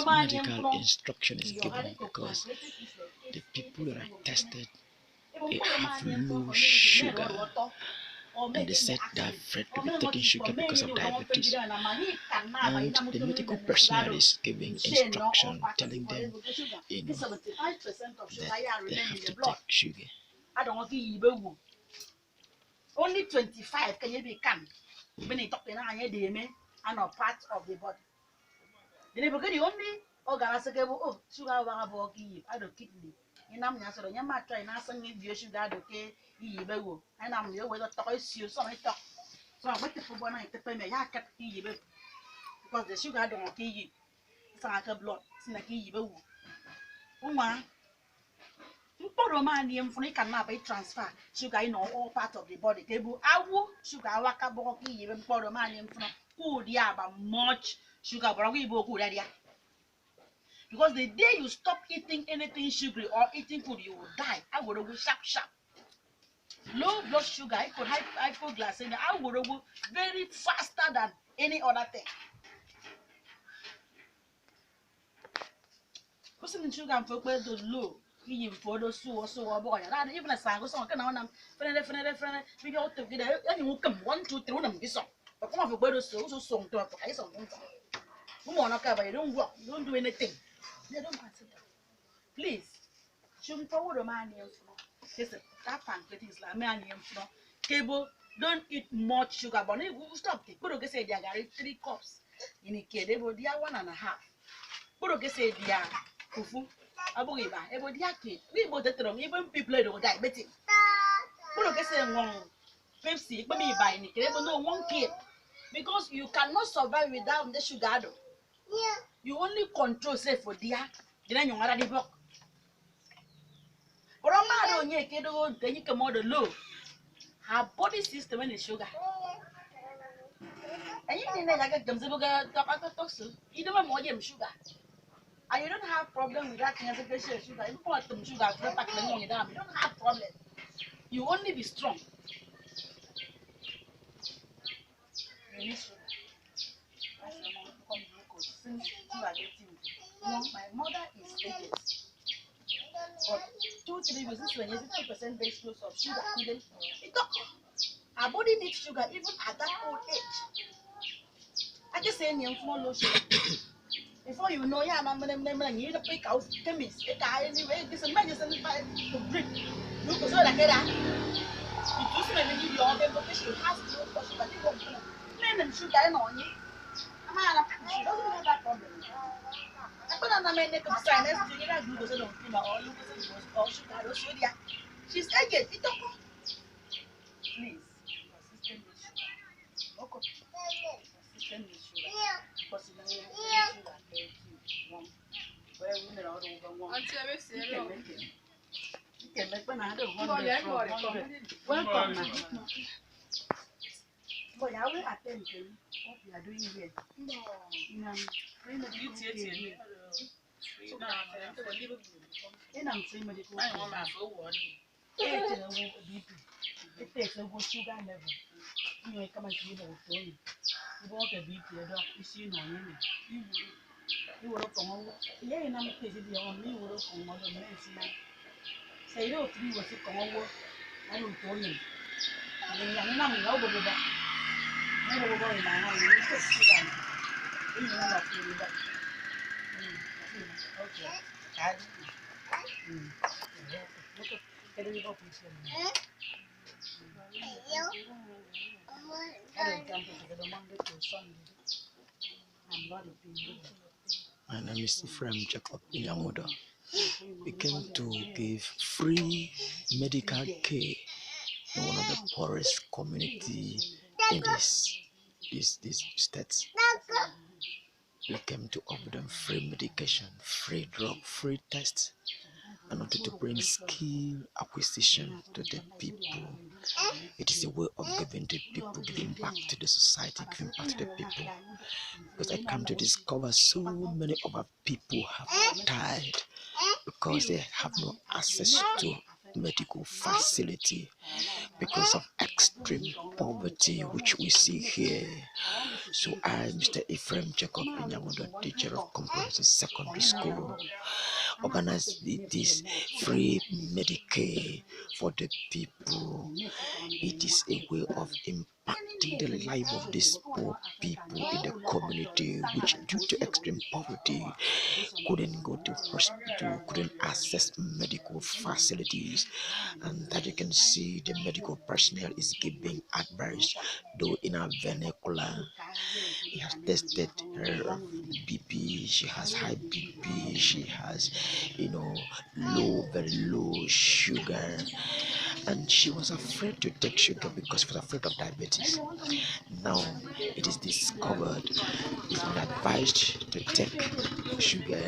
medical instruction is given because the people that are tested, they have low sugar, and they said they are afraid to be taking sugar because of diabetes. And the medical personnel is giving instruction, telling them, you know, that they have to take sugar. Only 25 can you be can. When you talk in and not part of the body. The only organ sugar I don't kidney. In am answer, your matter and asking if you sugar okay, and I'm your way to talk you so I talk. So I went to for one night to pay me a cat because the sugar don't kill you. It's like a blood, it's like you. Romanian for cannot be transfer sugar in all part of the body. Table awu sugar waka boki even for Romanian for good yeah, but much sugar but we go good idea. Because the day you stop eating anything sugary or eating food, you will die. I would go sharp. Low blood sugar, hypoglycemia, I would go very faster than any other thing. Person sugar and for those low. Even for those so boy, and even a sang song can on them, friend, we go to get any who come 1, 2, 3 them this song. But come off a better so song to a price on one song. Come on, okay, you don't walk, you don't do anything. They don't answer that. Please, shouldn't forward a man here. That pancake is like man here. Cable, don't eat much sugar, but it will stop it. Put say they are 3 cups in a kid, they will be 1.5. Put say they are fufu. Abogiba, ebodiake. We both even people don't diabetic. Put say one Pepsi, but me buy it. No 1 kid. Because you cannot survive without the sugar. Yeah. You only control say for dear. Then you are the book. But I'm not on then you come out the low. Her body system is sugar. And you think I get them to you don't want more sugar. And you don't have problem with that sugar. You want them sugar, you don't have problem. You only be strong. You need sugar. Since you are getting my mother is 80. But 2-3 weeks, this when you 50% base dose of sugar, even our body needs sugar even at that old age. I just say low sugar. Before you know, yeah, you need to pick out chemist. Anyway, this is medicine to drink. Look, so like that. It doesn't even give you all the because you have to look for sugar. You won't plain and sugar on you. She doesn't have that problem. I put on the main neck of sinus to get a glucose or glucose or sugar or soda. She's aged. It don't go. Please, assistant with sugar. Okay. Assistant with sugar. Because you know, you can make another welcome. Boy, I will attend to what we are doing here. No, I'm saying medical. It takes a good sugar level. You may come and see the phone. You walk a BP, a dog, you see no you. You will come over. Yeah, and I'm a case of your own. You will come over the medicine. Say, you know, 3 was to come over. I don't tell you. And I'm not over that. Never go in my house. You just sit down. You know, not feeling that. Okay. I do. Get it up with you. My name is Ephraim Jacob Inyamodo. We came to give free medical care in one of the poorest community in this states. We came to offer them free medication, free drug, free tests, and order to bring skill acquisition to the people. It is a way of giving to people, giving back to the society, giving back to the people. Because I come to discover so many of our people have died because they have no access to medical facility because of extreme poverty which we see here. So I, Mr. Ephraim Jacob Inyamodo, teacher of comprehensive secondary school, organized this free Medicaid for the people. It is a way of impacting the life of these poor people in the community, which due to extreme poverty couldn't go to hospital, couldn't access medical facilities. And that you can see the medical personnel is giving advice, though in a vernacular. He has tested her BP, she has high BP, she has, very low sugar, and she was afraid to take sugar because she was afraid of diabetes. Now it is discovered, it's been advised to take sugar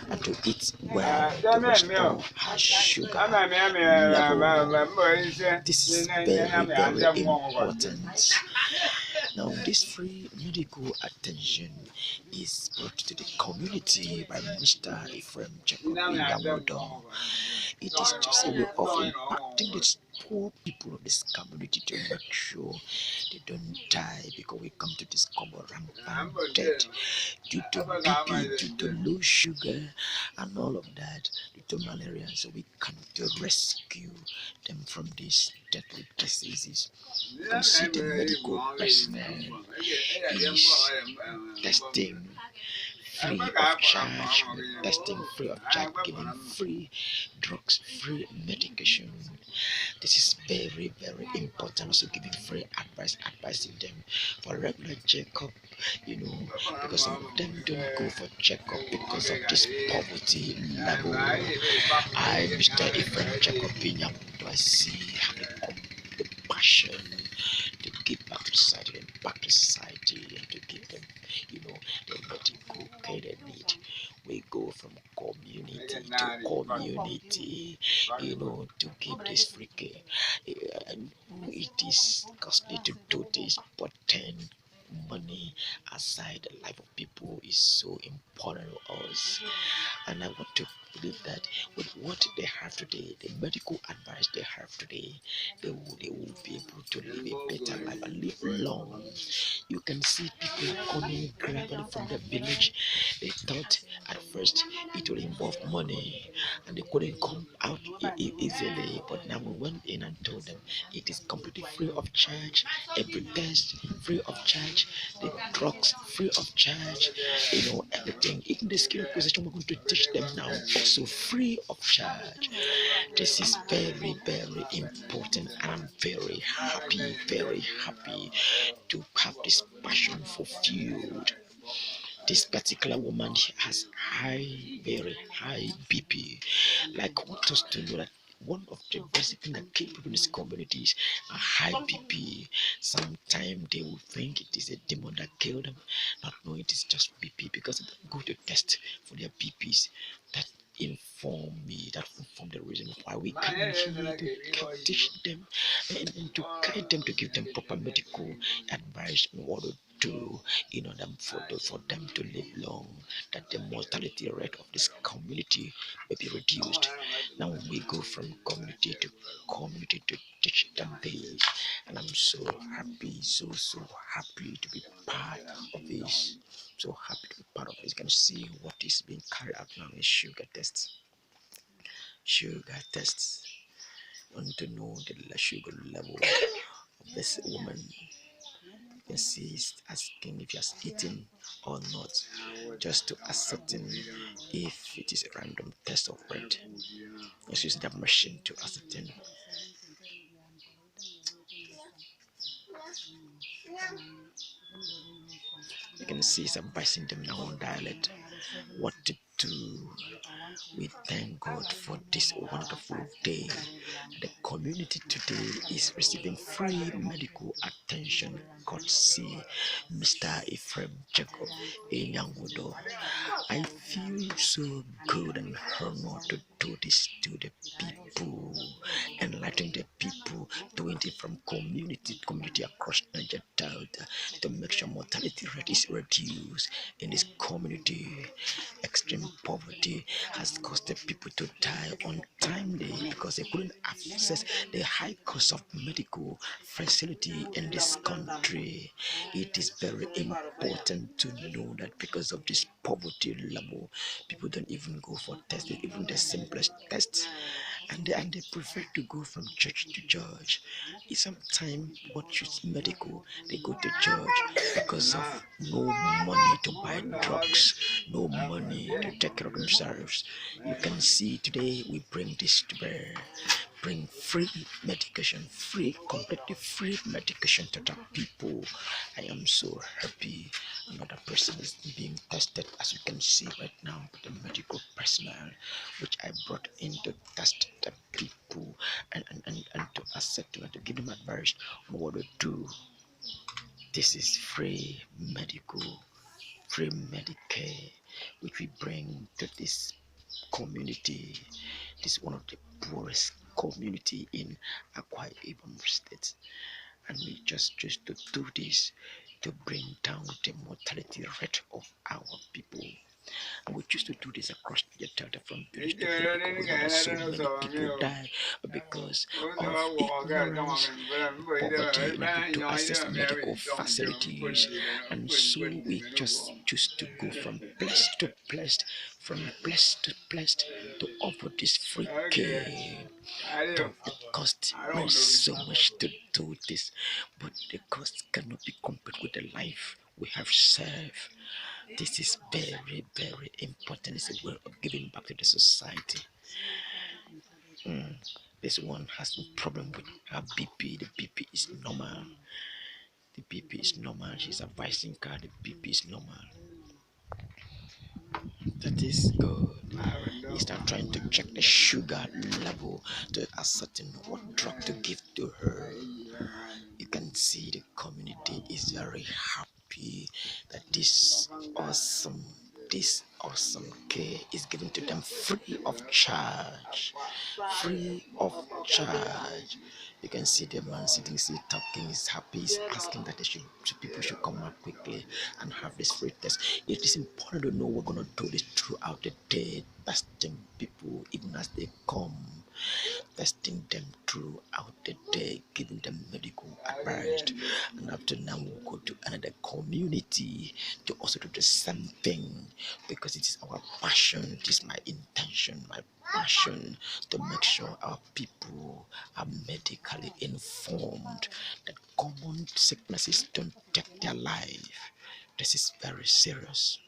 and to eat well to restore her sugar level. This is very, very important. Now, this free medical attention is brought to the community by Mr. Ephraim Jacob Yamodo. It is just a way of impacting the poor people of this community to make sure they don't die, because we come to discover rampant death due to BP, due to low sugar, and all of that, due to malaria. So we come to rescue them from these deadly diseases. You can see the medical personnel is testing free of charge, testing free of charge, giving free drugs, free medication. This is very, very important. Also giving free advice, advising them for regular checkup, because some of them don't go for checkup because of this poverty level. I, Mr. Ephraim Jacob Pinyam, do I see have the passion to give back to society and back to society, and to give them, the medical care they need. We go from community to community, to give this free care. And it is costly to do this, but then money aside, the life of people is so important to us. And I want to believe that with what they have today, the medical advice they have today, they will be able to live a better life and live long. You can see people coming gradually from the village. They thought at first it would involve money and they couldn't come out easily, but now we went in and told them it is completely free of charge, every test free of charge, the drugs free of charge, everything, even the skill acquisition we're going to teach them now also free of charge. This is very, very important, and I'm very happy to have this passion fulfilled. This particular woman has very high BP. Like, I want us to know that one of the basic things that kill people in these communities are high BP. Sometimes they will think it is a demon that killed them, not knowing it is just BP, because they go to test for their BPs. That inform the reason why we come here to teach them and to guide them, to give them proper medical advice on what to do in order for them to live long, that the mortality rate of this community may be reduced. Now we go from community to teach them this, and I'm so happy, so happy to be part of this. So happy to be part of this. You can see what is being carried out now is sugar tests. Sugar tests. I want to know the sugar level of this woman. You can see he's asking if he has eaten or not, just to ascertain if it is a random test of bread. Let's use that machine to ascertain. You can see he's advising them now on dialect what to do. We thank God for this wonderful day. The community today is receiving free medical attention courtesy Mr. Ephraim Jacob Enyangodo. I feel so good and honored to do this to the people, enlightening the people, doing it from community across Niger Delta to make sure sure mortality rate is reduced in this community. Extreme poverty has caused the people to die untimely because they couldn't access the high cost of medical facility in this country. It is very important to know that because of this poverty level, people don't even go for tests, even the simplest tests, and they prefer to go from church to church. It's sometimes what is medical, they go to church because of no money to buy drugs, no money to take care of themselves. You can see today we bring this to bear, bring free medication, completely free medication to the people. I am so happy. Another person is being tested, as you can see right now, with the medical personnel, which I brought in to test the people and to assess them and to give them advice on what to do. This is free Medicare, which we bring to this community. This is one of the poorest community in Akwa Ibom State, and we just choose to do this to bring down the mortality rate of our people. And we choose to do this across the Delta from village to village because we know that so many people die because of ignorance, poverty, and able to access medical facilities. And so we just choose to go from place to place, to offer this free care. Though it costs me so much to do this, but the cost cannot be compared with the life we have saved. This is very, very important. It's a way of giving back to the society. This one has no problem with her BP. The BP is normal. The BP is normal. She's advising her. The BP is normal. That is good. He's now trying to check the sugar level to ascertain what drug to give to her. You can see the community is very happy that this awesome care is given to them free of charge. Free of charge. You can see the man sitting, talking, he's happy, he's asking that people should come out quickly and have this free test. It is important to know we're gonna do this throughout the day, testing people even as they come, testing them throughout the day, giving them medical advice. And after now, we'll go to another community to also do the same thing because it is our passion, it is my intention, my passion to make sure our people are medically informed, that common sicknesses don't take their life. This is very serious.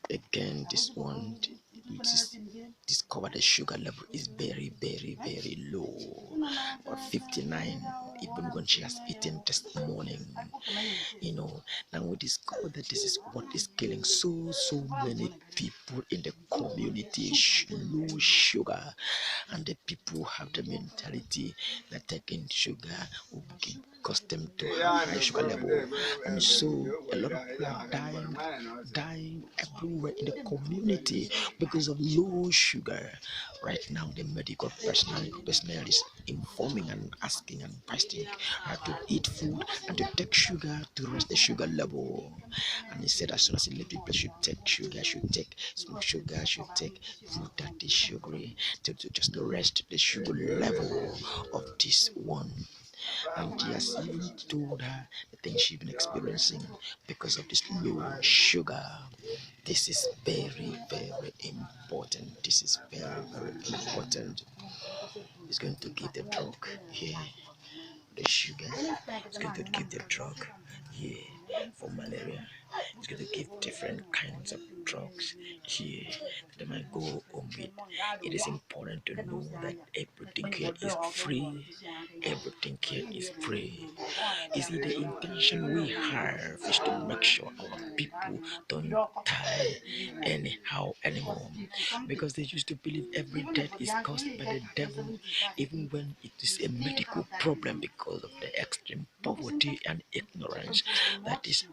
Again, this one, which is discovered the sugar level is very, very, very low, or 59, even when she has eaten this morning. Now we discover that this is what is killing so many people in the community. Low sugar, and the people have the mentality that taking sugar will cause them to have high sugar level, and so a lot of people are dying everywhere in the community because of low sugar. Right now, the medical personnel is informing and asking and advising how to eat food and to take sugar to raise the sugar level. And he said as soon as a little people should take sugar, should take small sugar, should take food that is sugary to just to rest the sugar level of this one. And he has even told her the things she's been experiencing because of this low sugar. This is very, very important. This is very, very important. He's going to give the drug here, the sugar. He's going to give the drug here for malaria. He's going to give different kinds of drugs here that might go on with. It is important to know that everything here is free. Everything here is free. You see, the intention we have is to make sure our people don't die anyhow anymore, because they used to believe every death is caused by the devil, even when it is a medical problem, because of the extreme poverty and ignorance that is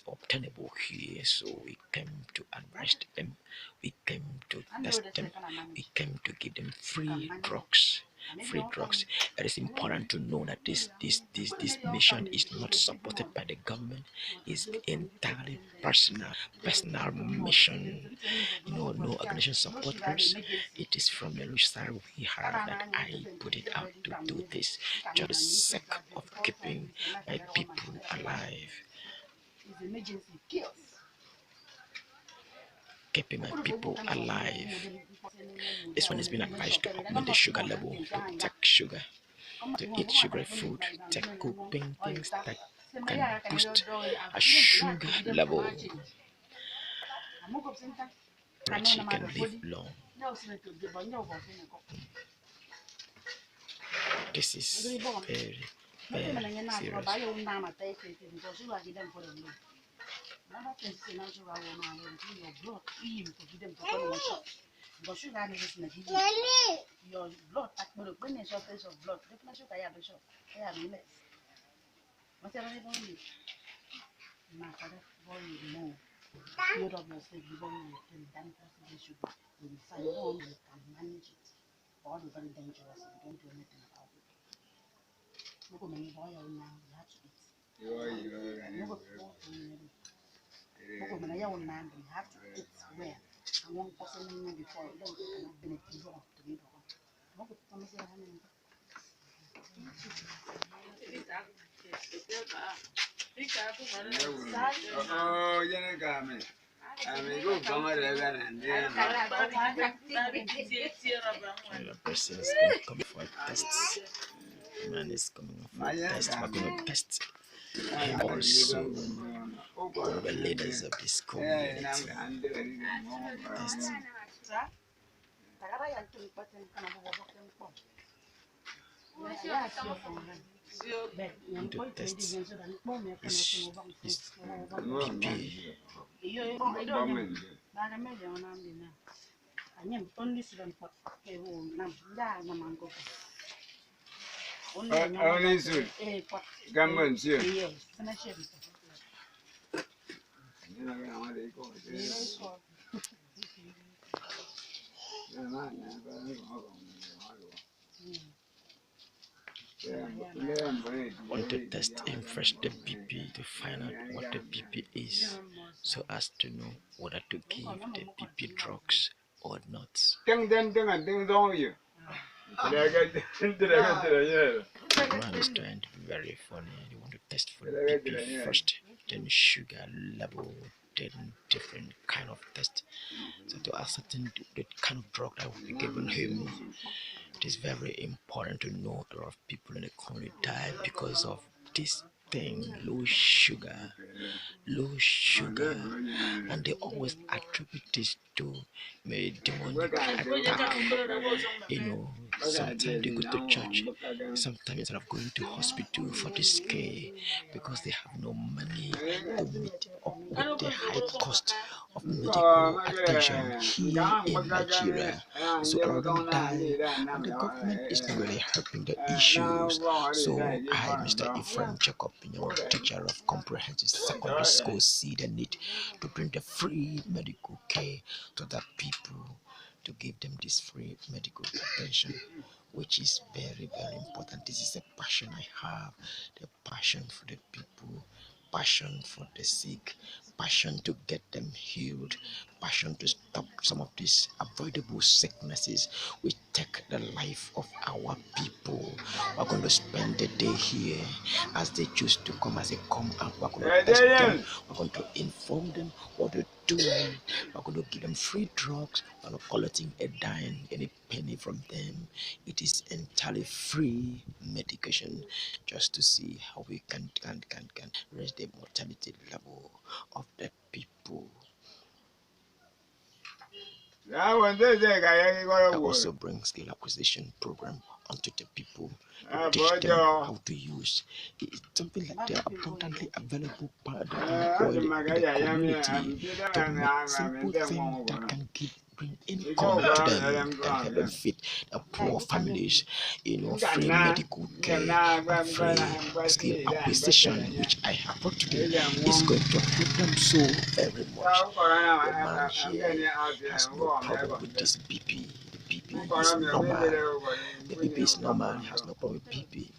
obtainable here. So we came to advise them, we came to test them, we came to give them free drugs. free drugs. It is important to know that this mission is not supported by the government. It's entirely personal mission. No organization support us. It is from the side we have that I put it out to do this just for the sake of keeping my people alive. Keeping my people alive. This one has been advised to augment the sugar level, to take sugar, to eat sugary food, take cooking things that can boost a sugar level, that you can live long. This is very, very serious. Your blood, when you surface of blood, definitely I have a shot. I have less. Whatever you don't need, matter volume more. Build up yourself, you don't need 10% sugar. You find one you can manage it. All is very dangerous if you don't do anything about it. Look at me, boy, now you have to eat. Look at me, you have to eat well. And one person before, then you cannot benefit you up to me. Look at me, The person is going to come for tests. Man is coming for test. We're going to test him also. One of the leaders of this community. Test. To test his BP. Want to test him first the BP to find out what the BP is, so as to know whether to give the BP drugs or not. Man is trying to be very funny. They want to test for the BP first, then sugar level, then different kind of test. So to ascertain the kind of drug that will be given him, it is very important to know a lot of people in the community die because of this thing, low sugar, and they always attribute this to a demonic attack. Sometimes they go to church, sometimes instead of going to hospital for this care, because they have no money to meet up with the high cost of medical attention here in Nigeria. So a lot of them die, and the government is not really helping the issues. So I, Mr. Ephraim Jacob, teacher of comprehensive secondary school, see the need to bring the free medical care to the people, to give them this free medical attention, which is very, very important. This is a passion I have, the passion for the people, passion for the sick, passion to get them healed, passion to stop some of these avoidable sicknesses which take the life of our people. We're going to spend the day here as they choose to come, as they come out. We're going to test them, we're going to inform them what to do. We're going to give them free drugs. We're not collecting a dime, any penny from them. It is entirely free medication, just to see how we can raise the mortality level of the people. I also bring skill acquisition program onto the people to teach them how to use. It's something like they are abundantly available oil in the community to make simple things that can bring income to them and help them feed the poor families. Free medical care and free skill acquisition, which I have brought today, is going to help them so very much. The man here has no problem with this BP. The BP BP is normal. The BP is normal. He has no problem with BP.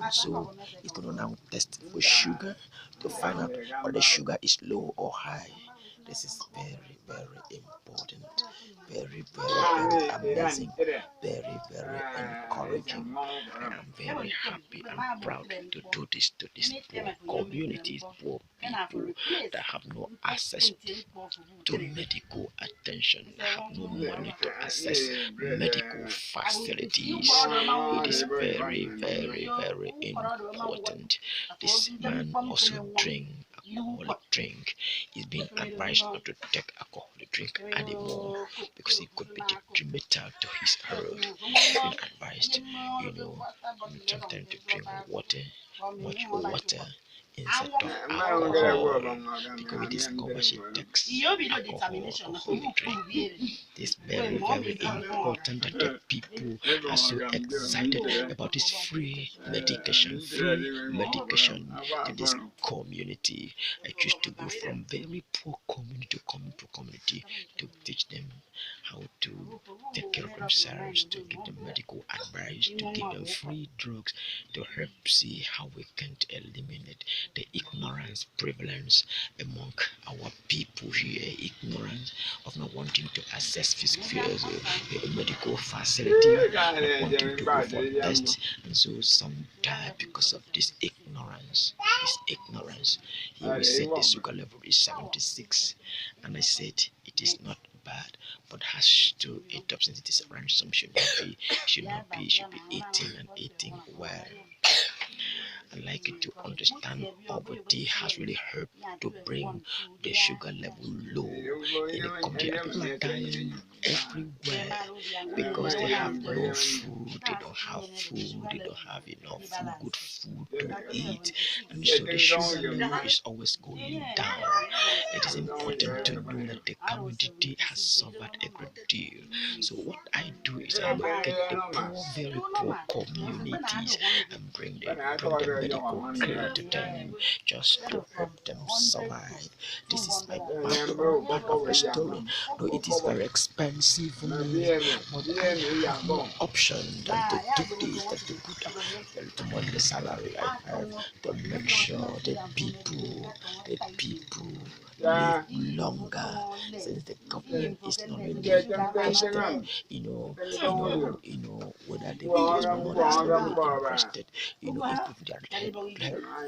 And so he's going to now test for sugar to find out whether the sugar is low or high. This is very, very important. Very, very, very amazing. Very, very encouraging. And I'm very happy and proud to do this to these poor communities, poor people that have no access to medical attention, have no money to access medical facilities. It is very, very, very important. This man also drink alcoholic drink. He's being advised not to take alcoholic drink anymore because it could be detrimental to his health. He's been advised, sometimes to drink water, much water instead of alcohol, because we discover she takes alcoholic drink. It's very, very important that the people are so excited about this free medication to this community. I choose to go from very poor community to community to teach them how to take care of themselves, to give them medical advice, to give them free drugs, to help see how we can eliminate the ignorance prevalence among our people here. Ignorance of not wanting to access medical facility, not wanting to go for tests, and so some die because of this ignorance. Here we said the sugar level is 76, and I said it is not bad, but has to eat up since it is ransom should be 18 and eating well. I like it to understand poverty has really helped to bring the sugar level low in the community. People are dying everywhere because they have no food, they don't have food, they don't have enough good food to eat, and so the sugar level is always going down. It is important to know that the community has suffered a great deal. So what I do is I look at the poor, very poor communities and bring the medical care to them just to help them survive. This is my part of the story. Though it is very expensive for me, but I have no option than to do this, than to put a little money, the salary I have, to make sure the people live longer, since the government is not really interested, whether the government is not really interested, improve their health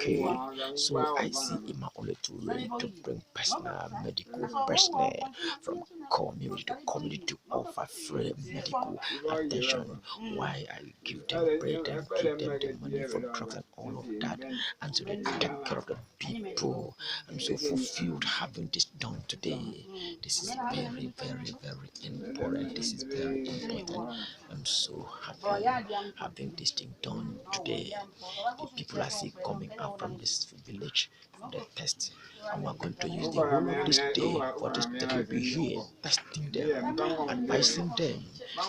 care. So I see in my only to really to bring personal medical personnel from community to community to offer free medical attention. Why I give them bread and give them the money for drugs and all of that, and so they take care of the people. I'm so fulfilled having this done today. This is very, very, very important. This is very important. I'm so happy having this thing done today. The people are still coming out from this village for the test, and we're going to use the whole of this day for this that will be here, testing them, advising them,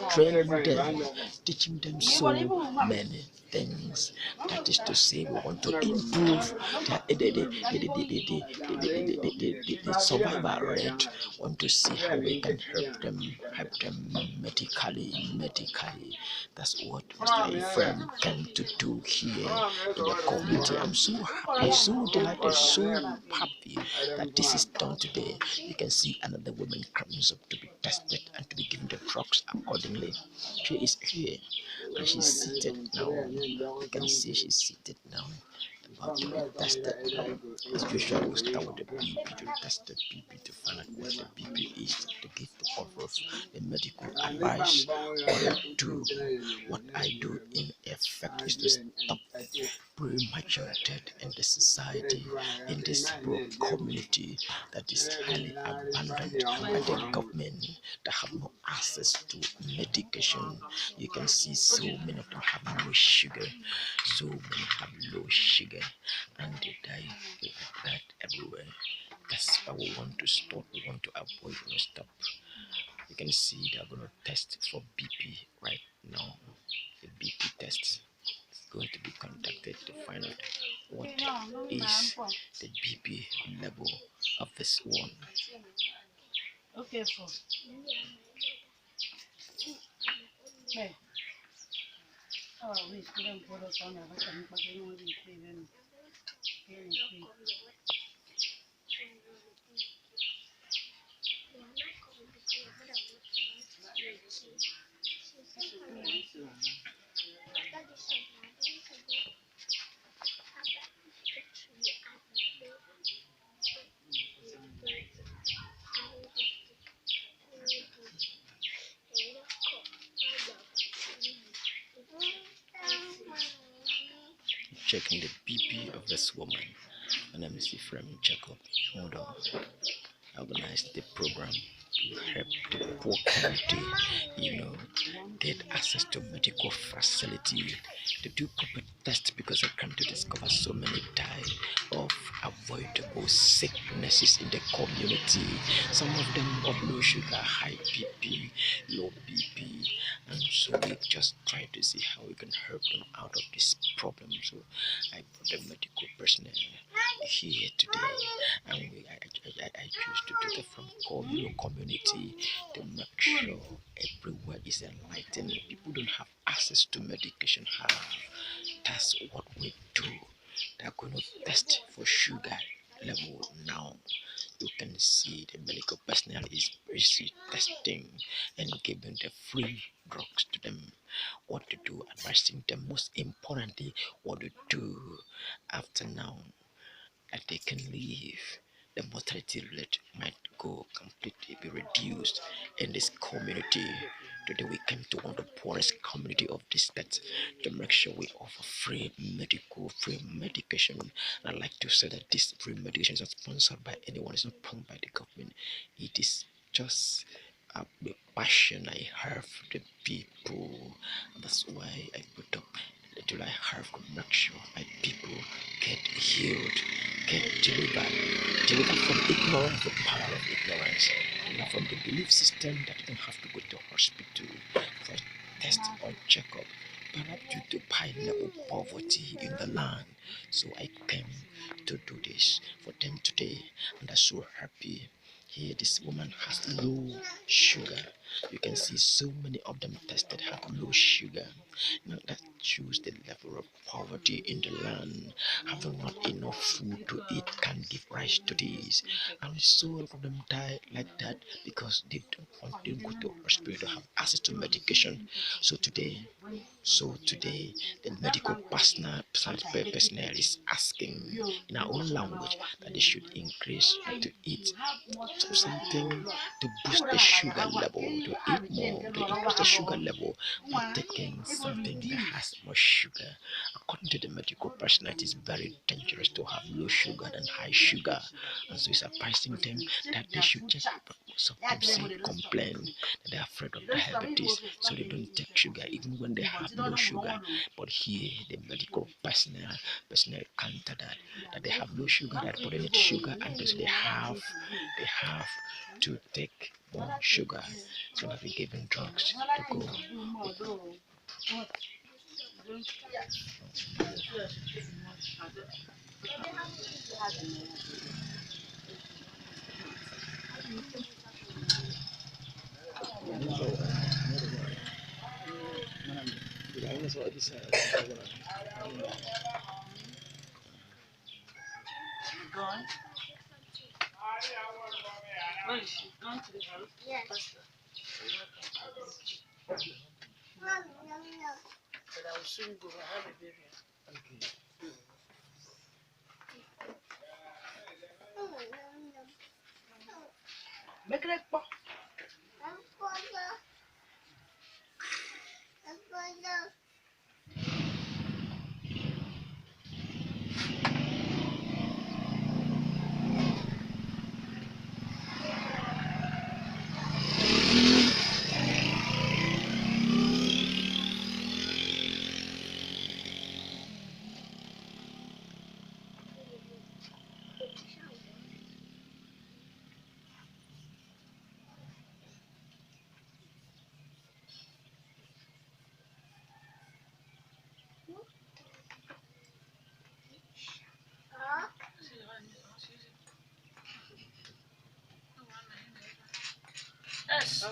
training them, teaching them so many things. That is to say, we want to improve the survival rate. Want to see how we can help them medically. That's what Mr. Ephraim came to do here in the community. I'm so happy, so delighted, so happy that this is done today. You can see another woman comes up to be tested and to be given the drugs accordingly. She is here and she's seated now. You can see she's seated now, about to be tested now. As usual, we start with the BP, to test the BP to find out what the BP is, to give the offer of the medical advice. What I do in effect is to stop premature death in the society, in this poor community that is highly abandoned by the government, that have no access to medication. You can see so many of them have no sugar, so many have low sugar, and they die everywhere. That's why we want to stop, we want to avoid and stop. You can see they're going to test for BP right now. The BP test is going to be conducted to find out what is the BP level of this one. Okay, Hey. Oh, we couldn't put us on our second, but they won't be paying. Checking the BP of this woman. My name is Ephraim Jacob. Hold on. I organized the program to help the poor community, get access to medical facility, to do proper tests because I come to discover so many die of avoidable sicknesses in the community. Some of them of low sugar, high BP, low BP, and so we just try to see how we can help them out of this problem. So I brought the medical personnel here today, and I choose to do that from community to make sure everywhere is enlightened. People don't have access to medication. How? That's what we do. They're going to test for sugar level now. You can see the medical personnel is busy testing and giving the free drugs to them. What to do, advising them, most importantly, what to do after now that they can leave. The mortality rate might go completely be reduced in this community. Today we came to one of the poorest community of this state to make sure we offer free medication. And I'd like to say that this free medication is not sponsored by anyone, it's not pumped by the government. It is just the passion I have for the people. That's why I put up little I have to make sure my people get healed, get delivered from ignorance, the power of ignorance, and from the belief system that you don't have to go to hospital for a test or checkup, perhaps due to high level poverty in the land. So I came to do this for them today, and I'm so happy. Here, this woman has low sugar. You can see so many of them tested have low sugar. Now that shows the level of poverty in the land. Having not enough food to eat can give rise to this. And so of them die like that because they don't want to go to hospital to have access to medication. So today, the medical personnel is asking in our own language that they should increase to eat something to boost the sugar level, to eat more, to increase the sugar level by taking something that has more sugar. According to the medical personnel, it is very dangerous to have low sugar than high sugar, and so it's advising them that they should just some complain that they're afraid of diabetes, so they don't take sugar even when they have low sugar. But here, the medical personnel counter that they have low sugar, that but they need sugar, and thus they have to take more sugar, so that we're giving drugs to go. Gone? Where is she? Gone to the house? Yes. But I will soon go. I have a baby. Okay. Make it pop. Yes.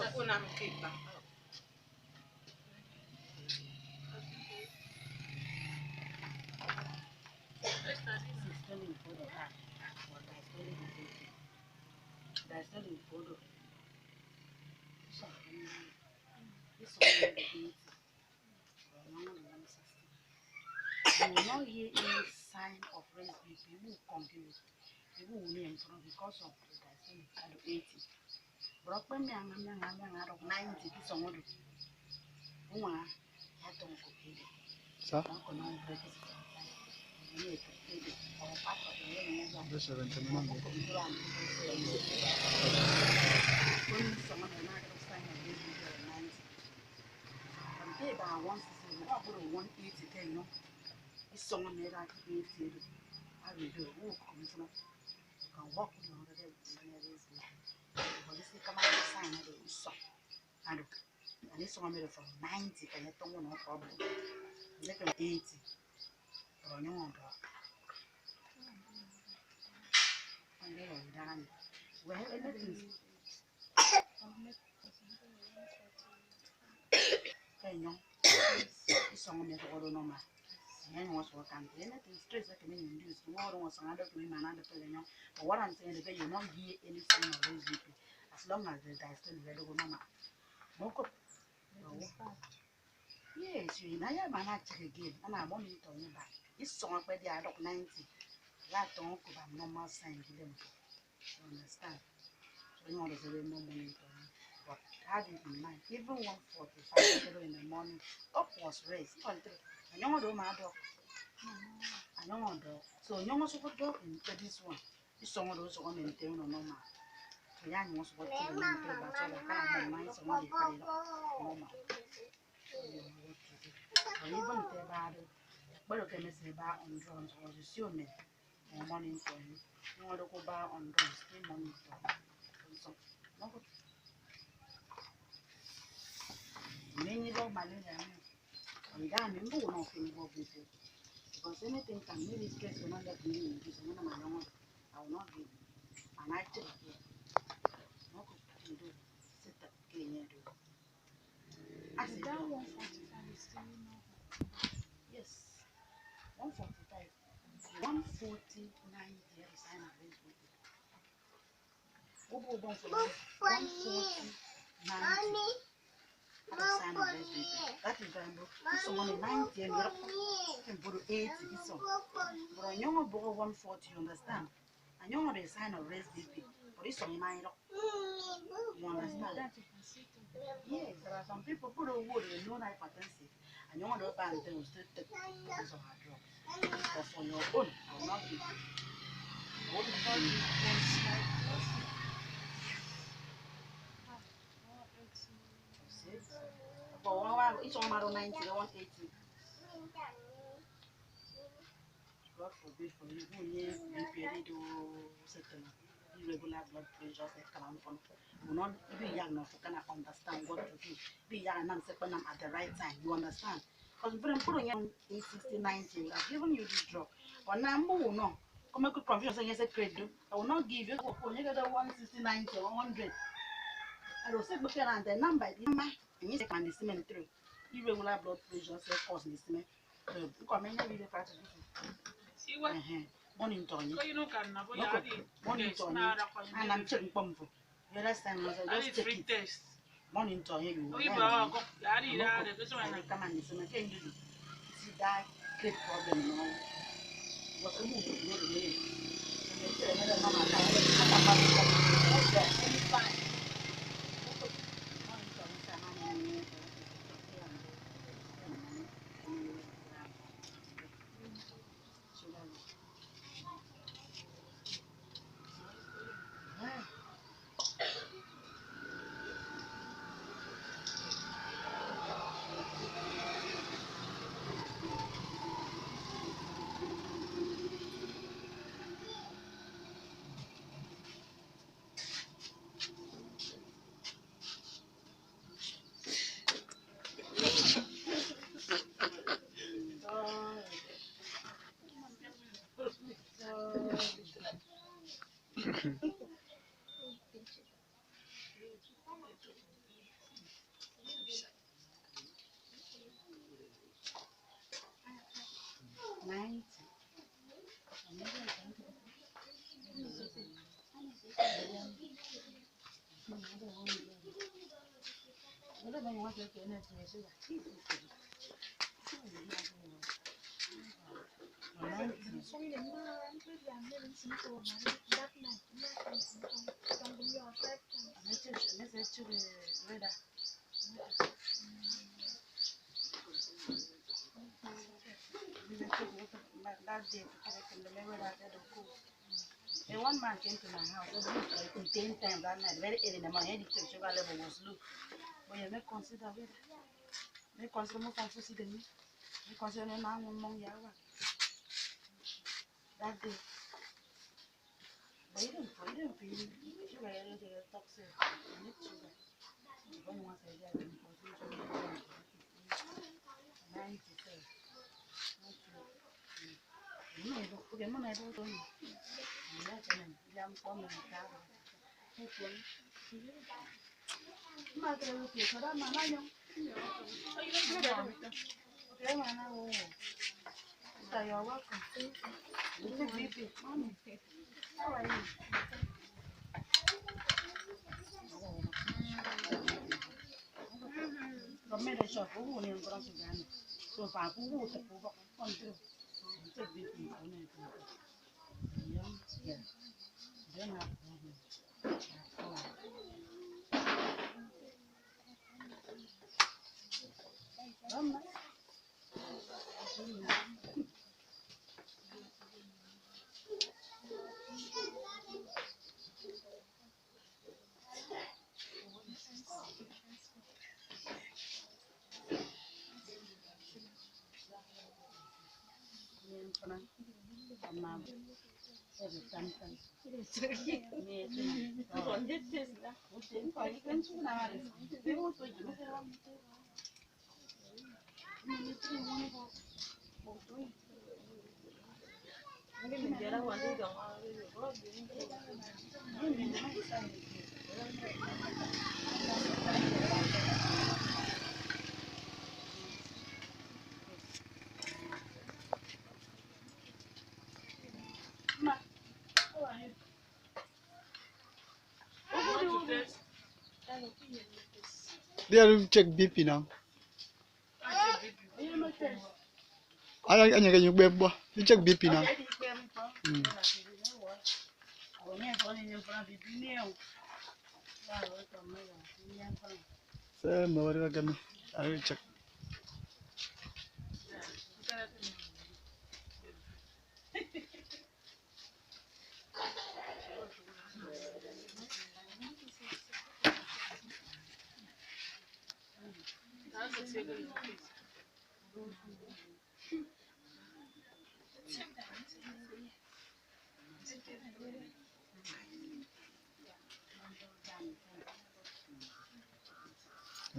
You will not hear any sign of raised BP. People will continue. People will improve because of the diastolic at 80. But when me and 90, this one would do. One, I don't go pay. Sir? This is someone made out to be I will do walk on you can walk on the but this come out of sign of the song. And this one made from 90 and you don't want no problem. Let them 80 or no one dog. And they are done. Well, anything. Hey, no, this song made all no man. And was what I'm anything stress that can be induced. Tomorrow was another to him, another person. But what I'm saying is that you not hear any sign of raised BP as long as the diastolic is very good. Yes, you know, I'm not again, and I'm only talking back. It's song where they are 90. That don't go by normal sign to them. You understand? So, you know, there's a no money. But have it in mind, even 1:45 in the morning, up was raised. And you know, my dog. I know, dog. So, you know, super dog in this one. This song those one maintain on normal. So, young was what you maintain, but I can't mind somebody normal. Or even if they're bad, but okay, Miss Bar on drones was assuming morning for you. You want to go bar on drones, 3 morning for so many of my little and damn him who not think of it because anything can really stress when I let me because none of my own I will not give and I tell you no good do sit up getting into I said that 145 is still yes 145 149 there is sign of race with it. What will go for 140 90 sign of race with it. That is very good. This one is 90 and you're put 80 this one. But on your board 140, you understand? And you're the sign of race BP. But this one mine you understand? Yes, there are some people put a wood in no hypertensive and you want to band them still take because of our drugs. But for your own, I will not give you. What is but one each one out of 90, 180. God forbid for you who need BP to settle irregular blood pressure will not be young enough to kind of understand what to do. Be young enough to at the right time. You understand? Because if I'm putting on 60, 90, I've given you this drug. But now no. Come a good confusion saying yes, I will not give you 160, 90, 100. I will say look at the number and you can the cement through. Irregular blood pressure cause the cement. Come in every practice. Morning Tony. Morning Tony. And I'm checking pump. The last time I just check it. Morning Tony. You come and see that great problem now. What's the move? One man came to my house. In 10 times that night, very early in the morning, the sugar level was low. But you may consider it. May consider more from food than me. May consider now among Yawa. That day. But you didn't feel sugar toxic. You need sugar. When once I get it, you're welcome. Mommy, how are you? Có mấy đại shop cũng nên có sự gan. Rồi phá cũng vô tập cũng con chưa. Chắc biết gì cái này cũng. Yeah. Then I They are check BP now. I can you bebo. You check BP now. Say no, I will check.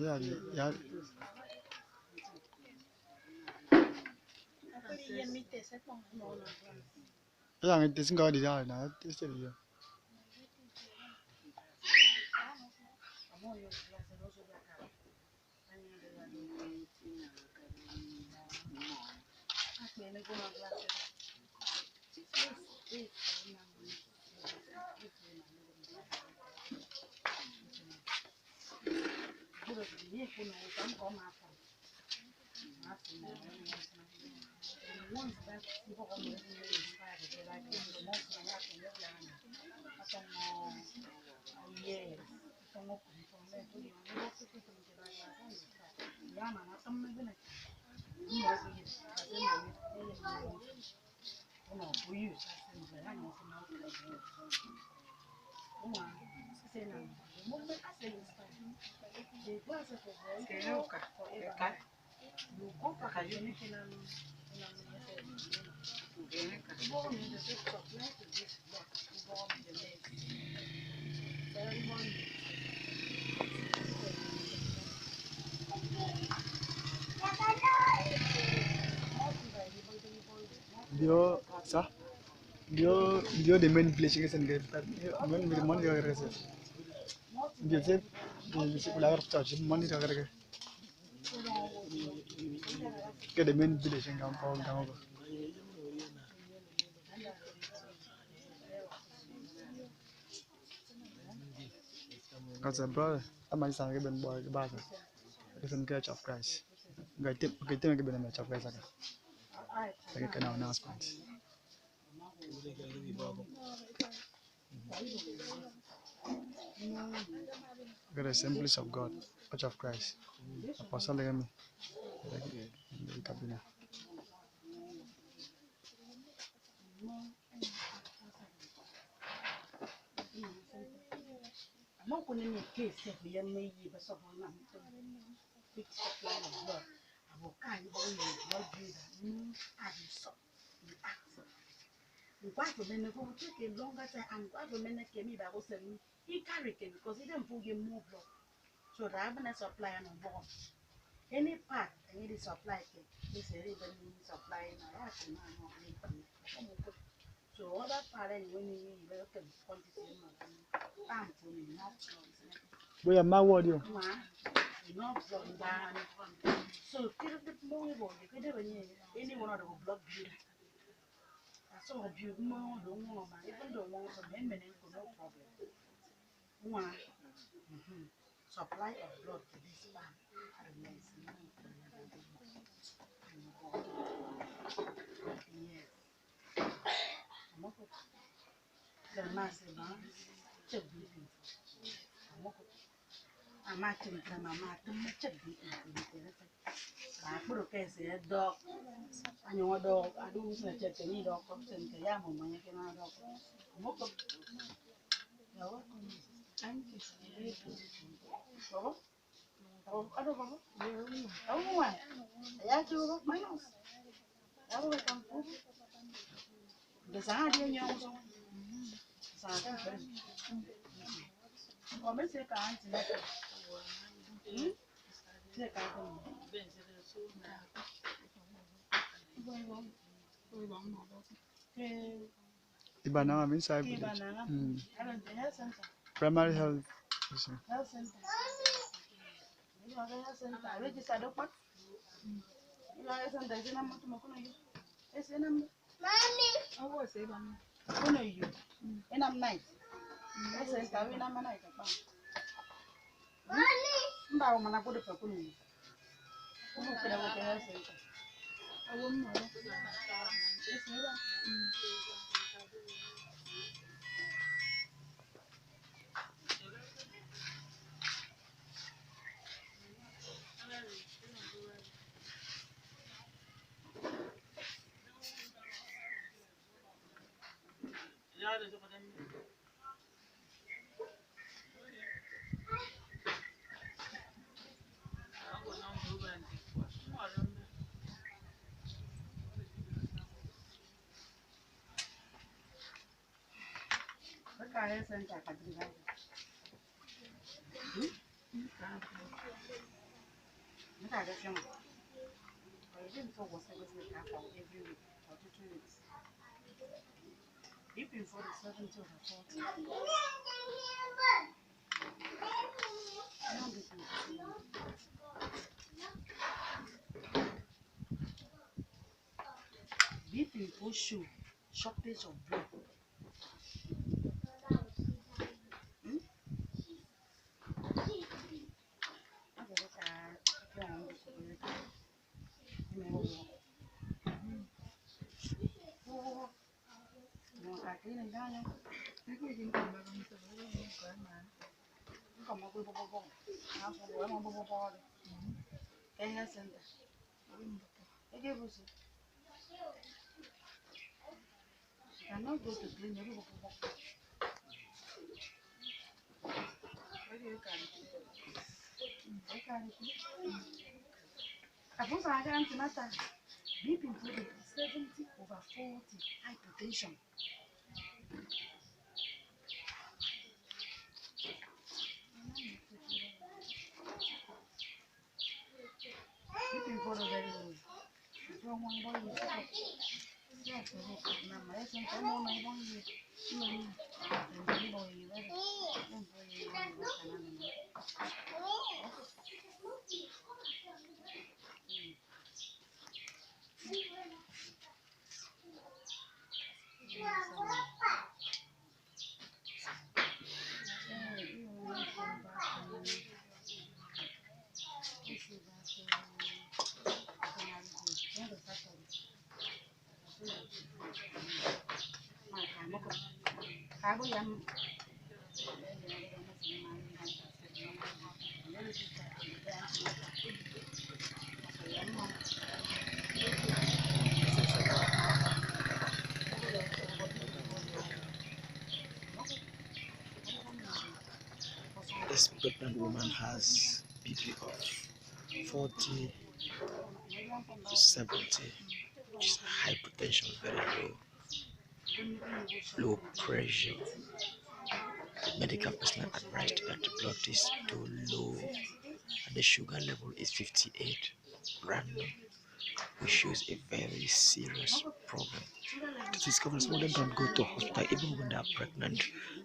Yeah. Yeah, it isn't got it out now. It's still here. Dia the main place kan dia main mana dia kerja dia sih dia pulang charge mana dia kerja ke the main village kan kau Because brother, I'm a son given boy the battle. It's in Church of Christ. Get him given the Church of Christ. I can announcement. Get the Assemblies of God, Church of Christ. Apostle Legami. The cabinet. I'm not going to make case if we are made by someone big supply of blood. I will carry all your blood builder. I will so you ask. The wife of men who took a longer time and wife of men came by was he carried him because he didn't put him more blood. So the having a supply on board. Any part I need a supply cake. This is even supply in a lot of money. So other parents when you welcome quantity for me not We are my word you. not from down. So kill the more you could have any one of the blood builder. I saw a build more the woman, even the one from him and no problem. One supply of blood to this man. Yes. The massive man, check beating. I'm actually from my mouth to check beating. I put a case a dog. And your dog, I do check any dog comes in the yam when you can dog. Thank you. Oh, I don't know. Oh, why? I have to my nose. I will come. The Sahara young. Sahara. Come and say, can't you? Take out. Ibana I'm inside. Primary health. Health center. You know, health center. Register doctor. You know, health center. Is number to Makuno. It's a number. Mommy. I was saying, Makuno you. And I'm nice. I said, I'm in a night. Mommy. Now, when I put it for Kunu. Who could have a health center? I wouldn't know. It's never. Health center. I didn't talk was every week or 2 weeks. If you for the 70 or the 40. If you show shortage of blood. I cannot go to clean every I can't matter. BP included 70/40 hypertension. BP included very low. From one body, This pregnant woman has BP of 40 to 70, which is hypertension, very low pressure. The medical personnel advised that the blood is too low and the sugar level is 58 random, which shows a very serious problem. To discover some of them don't go to hospital even when they are pregnant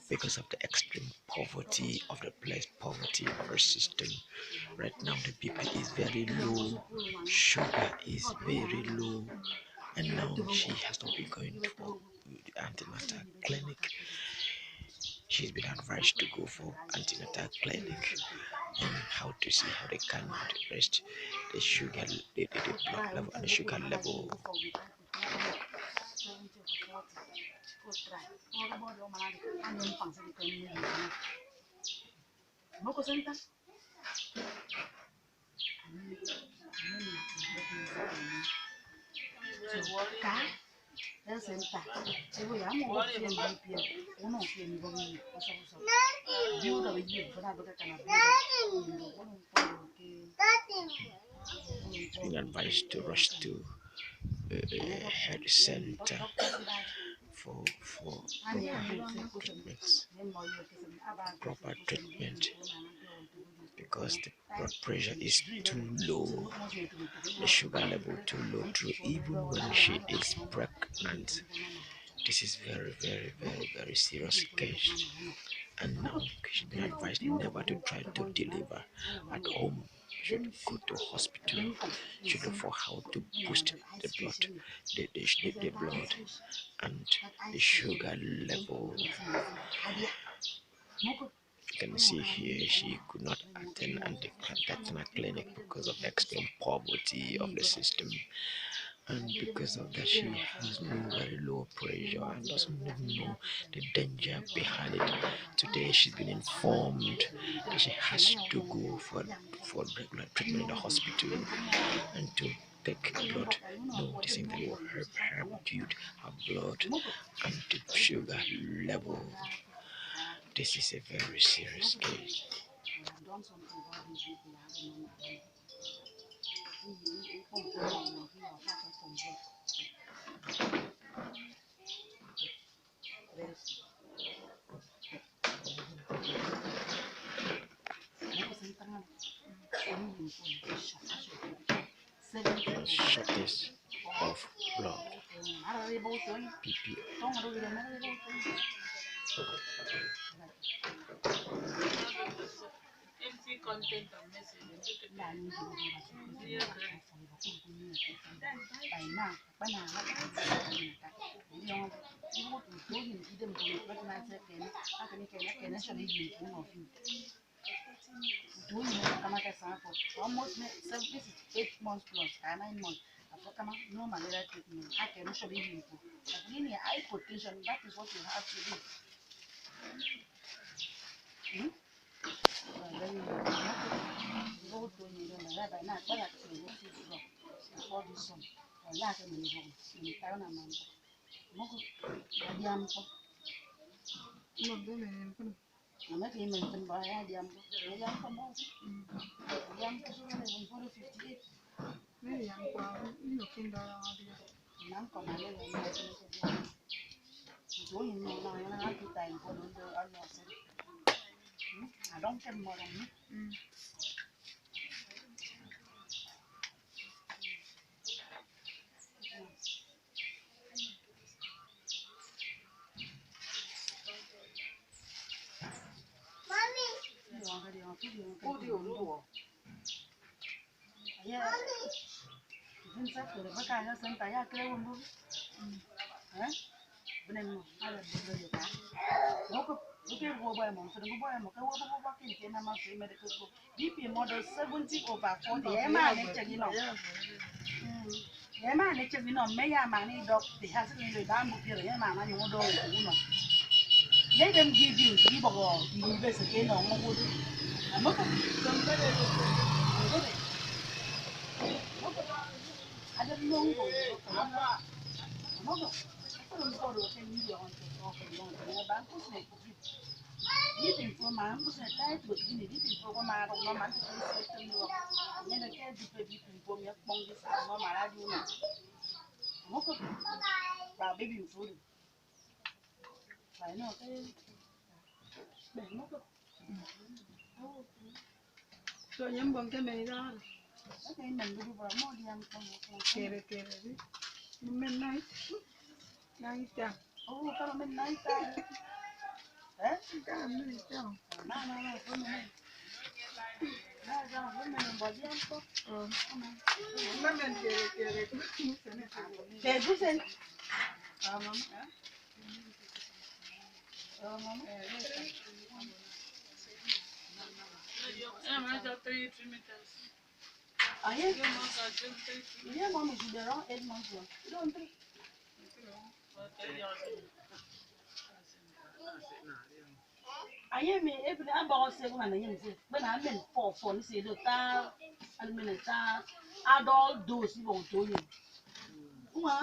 because of the extreme poverty of the place, poverty of the system. Right now the BP is very low, sugar is very low, and now she has not been going to the antenatal clinic. She's been advised to go for antenatal clinic and how to see how they can rest the sugar, the blood level and the sugar level. Being advised to rush to health center for proper treatment, because the blood pressure is too low, the sugar level too low, even when she is pregnant. This is very serious case, and now she's been advised never to try to deliver at home. Should go to hospital, should look for how to boost the blood, the blood and the sugar level. You can see here she could not attend antenatal clinic because of the extreme poverty of the system, and because of that she has very low pressure and doesn't even know the danger behind it. Today she's been informed that she has to go for regular treatment in the hospital and to take blood. No, this thing that will help her build her blood and the sugar level. This is a very serious case. Shortness of blood, PP. Empty content of message. Almost 8 months plus, 9 months. No malaria treatment. I can usually use linear hypotension. That is what you have to do. I don't care more than me. BP model 70 over 40. Man, it's a man, doc, the has a little damn here, man, you don't know. Let them give you the university no more. I'm not going to I don't know. Dipin fo ma ngu se tai tu ni dipin fo ma ro no ma tu se tu ni ro ni na ke di pe dipin fo mi pong di sa no ma la di na mo ko ba baby fo di ba no ke be mo ko So nyambon ke me da ke men du ba mo di am ko kere di. Midnight. Night ya. oh ka men nai ta eh Ka me ya. na fo me na ja fo me bo di am ko Oh. Mamen kere. ke du sen Mama. mama aye ye mama du de ron 8 months you don't think aye me e bi aba o se na yin se be na men for ni se do ta almene ta adult dose bon to ni uma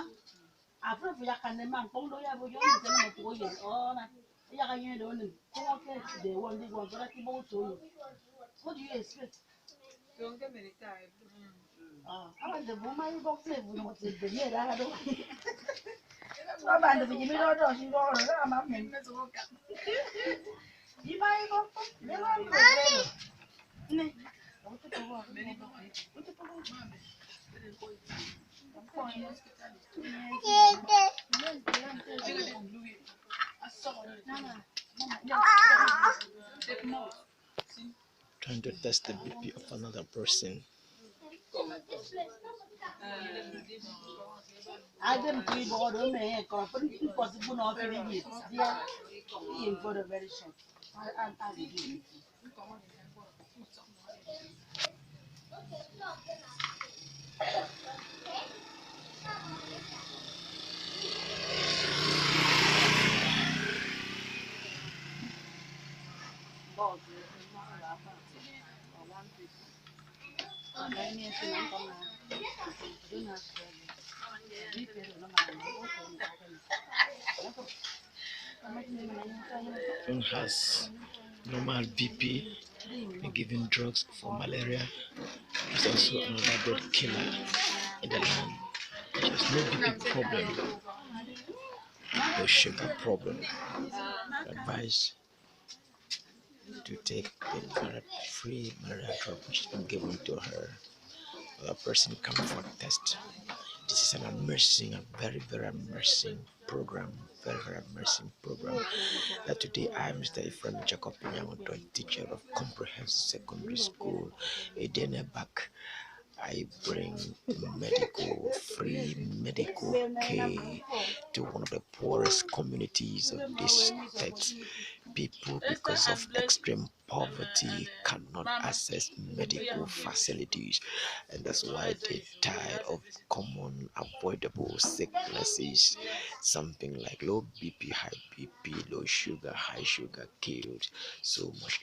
afro fi yakane man pon do ya bo yo ni se na to ye o na ya ka yin do ni ko ke de won di won bra ti bo to ni what do you expect Don't get me tired. awa de bo mai box le bu no se de ye da do wa ba de bi mi do si do ro ma men yi mai bo le wa ko ne Trying to test the BP of another person. Adam three board me ko impossible no fi be dia in for the very short I will do it boss One has normal BP, giving drugs for malaria. It's also another dead killer in the land. There's no BP problem, no sugar problem. Advice to take the free malaria drug which has been given to her. The person come for test. This is an amazing, a very amazing program. Very amazing program. That today I am Mr. Ephraim Jacob, a teacher of comprehensive secondary school. A day back, I bring free medical care to one of the poorest communities of this state. People, because of extreme poverty, cannot access medical facilities, and that's why they die of common avoidable sicknesses, something like low BP, high BP, low sugar, high sugar killed so much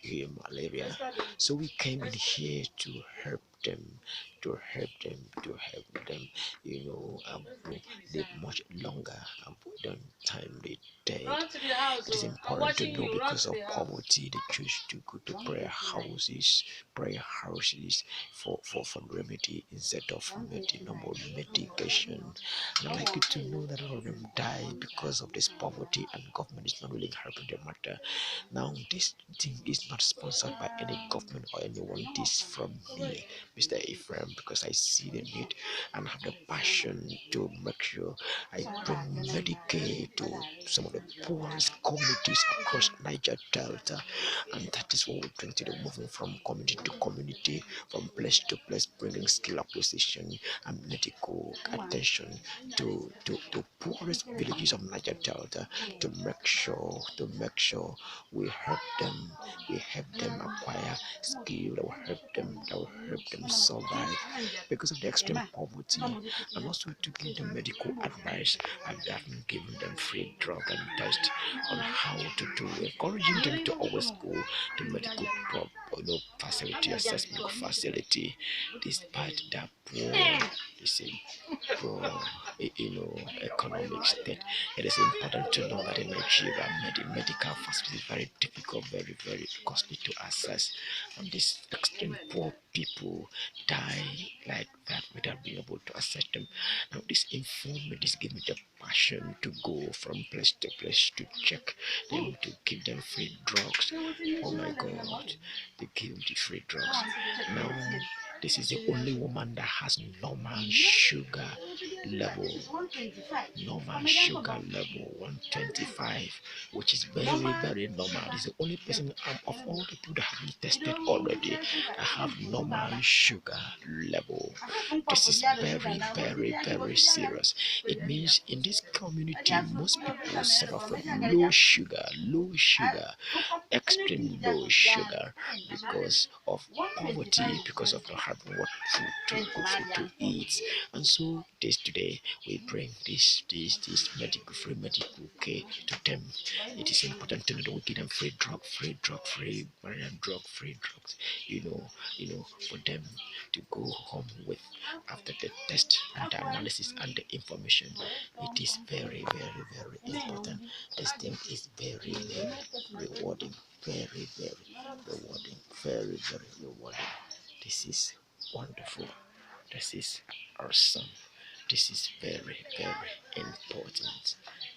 malaria. So we came in here to help them, live much longer, avoid them timely death. It is important to know because of poverty they choose to go to prayer houses for remedy instead of normal medication. And I'd like you to know that a lot of them die because of this poverty, and government is not really helping the matter. Now this thing is not sponsored by any government or anyone. This from me, Mr. Ephraim, because I see the need and have the passion to make sure I bring Medicaid to some of the poorest communities across Niger Delta, and that is what we bring to the movement, from community to community, from place to place, bringing skill acquisition and medical attention to poorest villages of Niger Delta, to make sure we help them acquire skill that will help them survive because of the extreme poverty, and also to give them medical advice and giving them free drug and test on how to do, encouraging them to always go to medical facility, access medical facility, despite that poor, you see, poor, economic state. It is important to know that in Nigeria, medical facility is very difficult, very, very costly to access, and these extreme poor people die like that without being able to access them. Now, this informed me, this gave me the passion to go from place to place to check them, to give them free drugs. Oh my God, they give the free drugs. Now, this is the only woman that has normal sugar level. Normal sugar level 125, which is very, very normal. This is the only person of all the people that have been tested already that have normal sugar level. This is very, very, very serious. It means in this community, most people suffer from low sugar, extreme low sugar because of poverty, because of not having what good food to eat. And so this today we bring this free medical care to them. It is important to know that we give them free marijuana drug, free drugs, for them to go home with after the test and the analysis and the information. It is very, very, very important. This thing is very, very rewarding, very, very rewarding, very, very rewarding. This is wonderful. This is awesome. This is very, very important.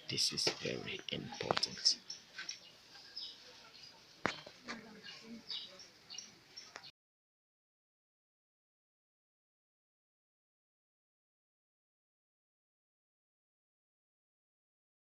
This is very important.